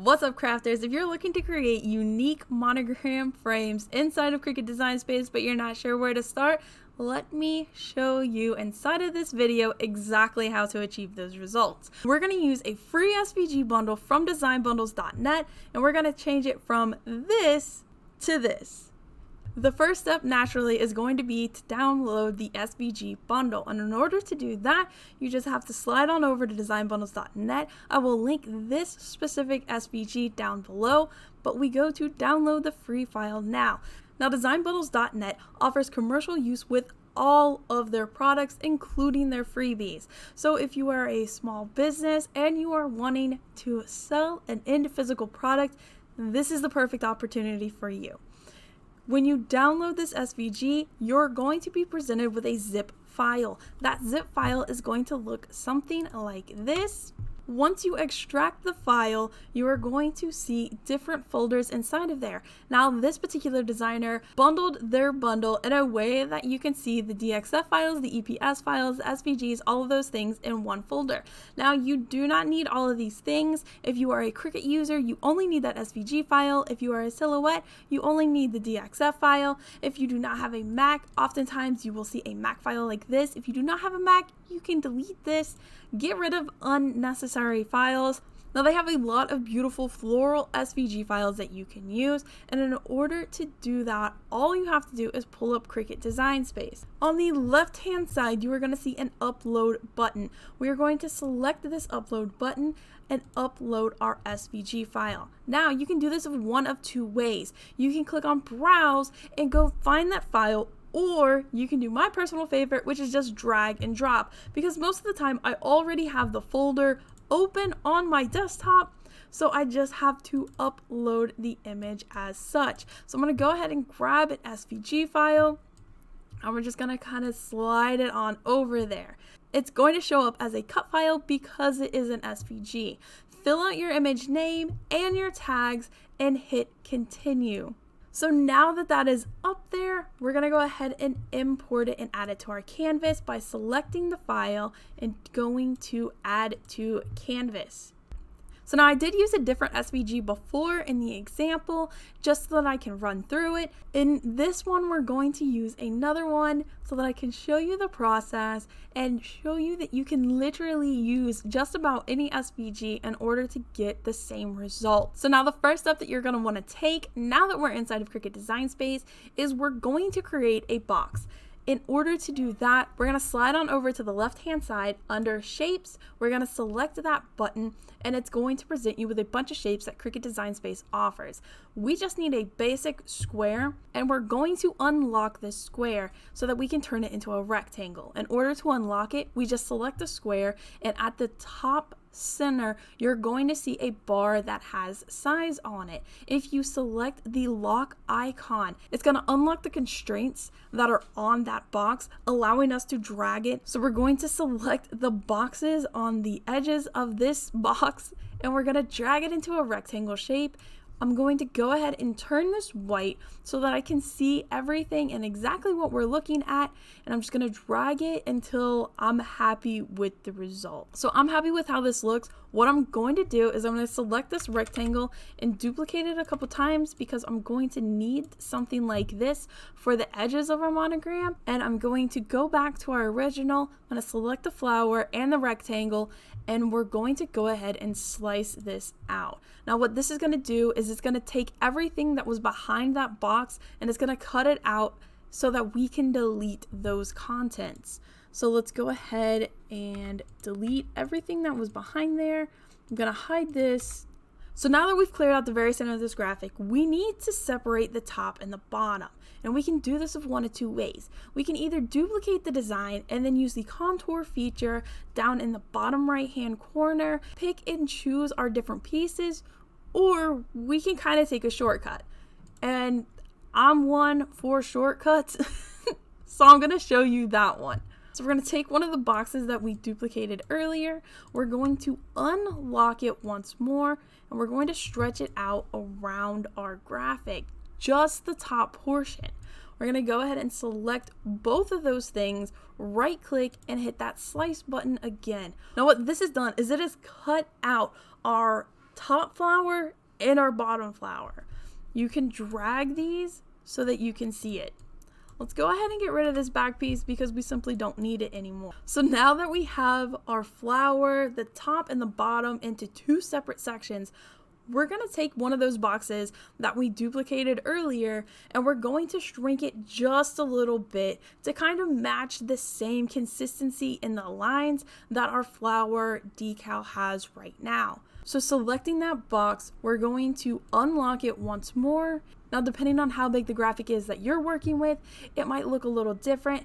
What's up, crafters? If you're looking to create unique monogram frames inside of Cricut Design Space, but you're not sure where to start, let me show you inside of this video exactly how to achieve those results. We're going to use a free SVG bundle from designbundles.net, and we're going to change it from this to this. The first step naturally is going to be to download the SVG bundle, and in order to do that, you just have to slide on over to designbundles.net. I will link this specific SVG down below, but we go to download the free file now. Now, designbundles.net offers commercial use with all of their products, including their freebies. So if you are a small business and you are wanting to sell an end physical product, this is the perfect opportunity for you. When you download this SVG, you're going to be presented with a zip file. That zip file is going to look something like this. Once you extract the file, you are going to see different folders inside of there. Now, this particular designer bundled their bundle in a way that you can see the DXF files, the EPS files, the SVGs, all of those things in one folder. Now, you do not need all of these things. If you are a Cricut user, you only need that SVG file. If you are a Silhouette, you only need the DXF file. If you do not have a Mac, oftentimes you will see a Mac file like this. If you do not have a Mac, you can delete this, get rid of unnecessary files. Now, they have a lot of beautiful floral SVG files that you can use, and in order to do that, all you have to do is pull up Cricut Design Space. On the left hand side, you are going to see an upload button. We are going to select this upload button and upload our SVG file. Now, you can do this one of two ways. You can click on browse and go find that file, or you can do my personal favorite, which is just drag and drop, because most of the time I already have the folder open on my desktop, so I just have to upload the image as such. So I'm going to go ahead and grab an SVG file, and we're just going to kind of slide it on over there. It's going to show up as a cut file because it is an SVG. Fill out your image name and your tags and hit continue. So now that that is up there, we're going to go ahead and import it and add it to our canvas by selecting the file and going to add to canvas. So now I did use a different SVG before in the example just so that I can run through it. In this one, we're going to use another one so that I can show you the process and show you that you can literally use just about any SVG in order to get the same result. So now the first step that you're going to want to take now that we're inside of Cricut Design Space is we're going to create a box. In order to do that, we're going to slide on over to the left-hand side under Shapes. We're going to select that button, and it's going to present you with a bunch of shapes that Cricut Design Space offers. We just need a basic square, and we're going to unlock this square so that we can turn it into a rectangle. In order to unlock it, we just select the square, and at the top center, you're going to see a bar that has size on it. If you select the lock icon, it's going to unlock the constraints that are on that box, allowing us to drag it. So we're going to select the boxes on the edges of this box, and we're going to drag it into a rectangle shape. I'm going to go ahead and turn this white so that I can see everything and exactly what we're looking at, and I'm just going to drag it until I'm happy with the result. So I'm happy with how this looks. What I'm going to do is I'm going to select this rectangle and duplicate it a couple times because I'm going to need something like this for the edges of our monogram, and I'm going to go back to our original. I'm going to select the flower and the rectangle, and we're going to go ahead and slice this out. Now, what this is going to do is it's going to take everything that was behind that box and it's going to cut it out so that we can delete those contents. So let's go ahead and delete everything that was behind there. I'm going to hide this. So now that we've cleared out the very center of this graphic, we need to separate the top and the bottom. And we can do this of one of two ways. We can either duplicate the design and then use the contour feature down in the bottom right hand corner, pick and choose our different pieces, or we can kind of take a shortcut. And I'm one for shortcuts, so I'm going to show you that one. So we're going to take one of the boxes that we duplicated earlier, we're going to unlock it once more, and we're going to stretch it out around our graphic, just the top portion. We're going to go ahead and select both of those things, right click, and hit that slice button again. Now what this has done is it has cut out our top flower and our bottom flower. You can drag these so that you can see it. Let's go ahead and get rid of this back piece because we simply don't need it anymore. So now that we have our flower, the top and the bottom, into two separate sections, we're going to take one of those boxes that we duplicated earlier and we're going to shrink it just a little bit to kind of match the same consistency in the lines that our flower decal has right now. So selecting that box, we're going to unlock it once more. Now, depending on how big the graphic is that you're working with, it might look a little different.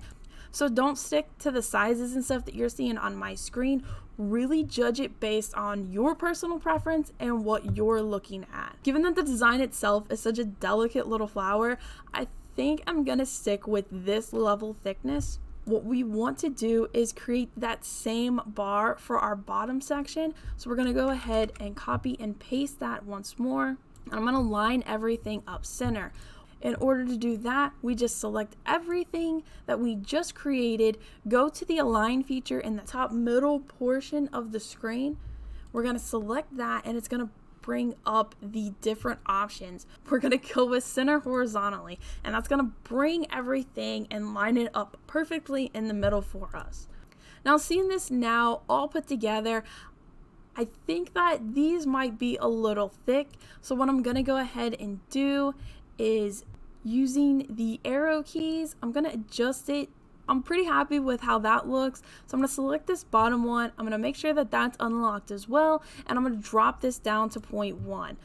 So don't stick to the sizes and stuff that you're seeing on my screen. Really judge it based on your personal preference and what you're looking at. Given that the design itself is such a delicate little flower, I think I'm gonna stick with this level thickness. What we want to do is create that same bar for our bottom section. So we're gonna go ahead and copy and paste that once more. And I'm gonna line everything up center. In order to do that, we just select everything that we just created, go to the align feature in the top middle portion of the screen. We're gonna select that and it's gonna bring up the different options. We're gonna go with center horizontally, and that's gonna bring everything and line it up perfectly in the middle for us. Now, seeing this now all put together, I think that these might be a little thick. So what I'm gonna go ahead and do is, using the arrow keys, I'm gonna adjust it. I'm pretty happy with how that looks. So I'm gonna select this bottom one. I'm gonna make sure that that's unlocked as well. And I'm gonna drop this down to 0.1.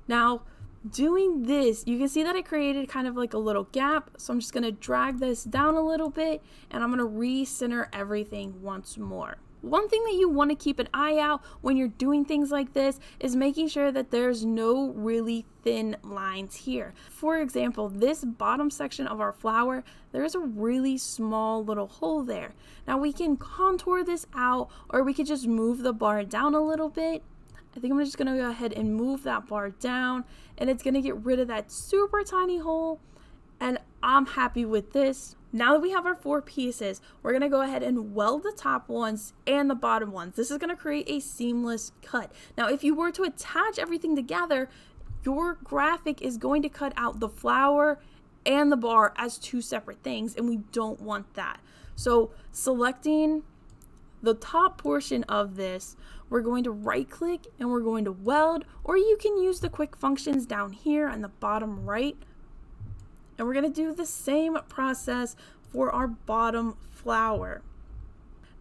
Now, doing this, you can see that it created kind of like a little gap. So I'm just gonna drag this down a little bit and I'm gonna recenter everything once more. One thing that you want to keep an eye out when you're doing things like this is making sure that there's no really thin lines here. For example, this bottom section of our flower, there's a really small little hole there. Now we can contour this out, or we could just move the bar down a little bit. I think I'm just going to go ahead and move that bar down, and it's going to get rid of that super tiny hole. And I'm happy with this. Now that we have our four pieces, we're gonna go ahead and weld the top ones and the bottom ones. This is gonna create a seamless cut. Now, if you were to attach everything together, your graphic is going to cut out the flower and the bar as two separate things, and we don't want that. So selecting the top portion of this, we're going to right click and we're going to weld, or you can use the quick functions down here on the bottom right. And we're going to do the same process for our bottom flower.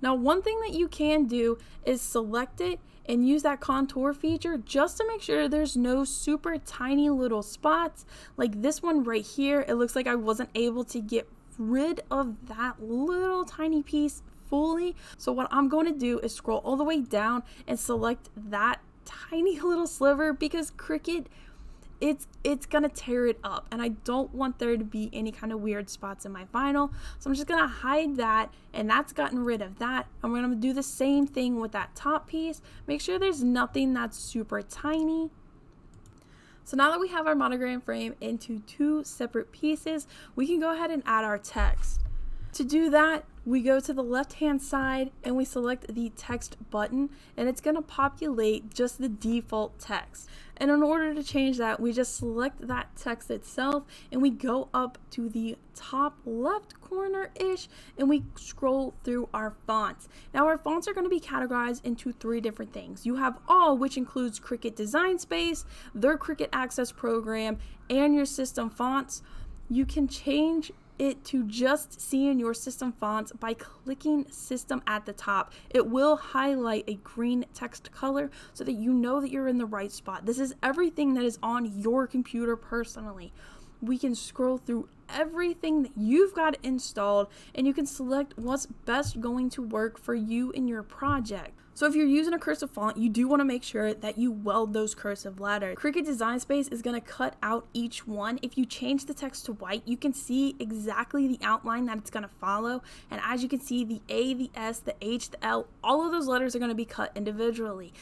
Now, one thing that you can do is select it and use that contour feature just to make sure there's no super tiny little spots. Like this one right here, it looks like I wasn't able to get rid of that little tiny piece fully. So what I'm going to do is scroll all the way down and select that tiny little sliver, because Cricut, it's gonna tear it up, and I don't want there to be any kind of weird spots in my vinyl. So I'm just gonna hide that, and that's gotten rid of that. And we're gonna do the same thing with that top piece. Make sure there's nothing that's super tiny. So now that we have our monogram frame into two separate pieces, we can go ahead and add our text. To do that, we go to the left-hand side and we select the text button, and it's going to populate just the default text. And in order to change that, we just select that text itself and we go up to the top left corner-ish and we scroll through our fonts. Now, our fonts are going to be categorized into three different things. You have all, which includes Cricut Design Space, their Cricut Access program, and your system fonts. You can change it to just see in your system fonts by clicking system at the top. It will highlight a green text color so that you know that you're in the right spot. This is everything that is on your computer personally. We can scroll through everything that you've got installed, and you can select what's best going to work for you in your project. So if you're using a cursive font, you do want to make sure that you weld those cursive letters. Cricut Design Space is going to cut out each one. If you change the text to white, you can see exactly the outline that it's going to follow. And as you can see, the A, the S, the H, the L, all of those letters are going to be cut individually.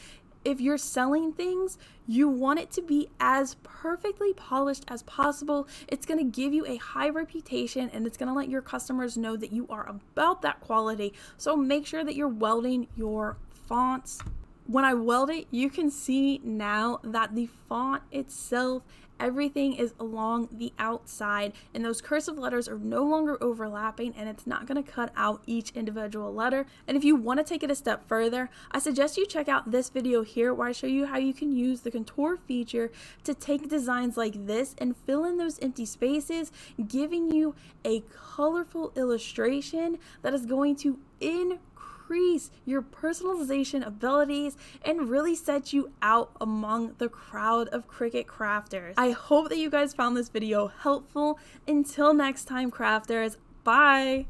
If you're selling things, you want it to be as perfectly polished as possible. It's going to give you a high reputation, and it's going to let your customers know that you are about that quality. So make sure that you're welding your fonts. when I weld it, you can see now that the font itself, everything is along the outside, and those cursive letters are no longer overlapping, and it's not going to cut out each individual letter. And if you want to take it a step further, I suggest you check out this video here where I show you how you can use the contour feature to take designs like this and fill in those empty spaces, giving you a colorful illustration that is going to increase your personalization abilities and really set you out among the crowd of Cricut crafters. I hope that you guys found this video helpful. Until next time, crafters, bye!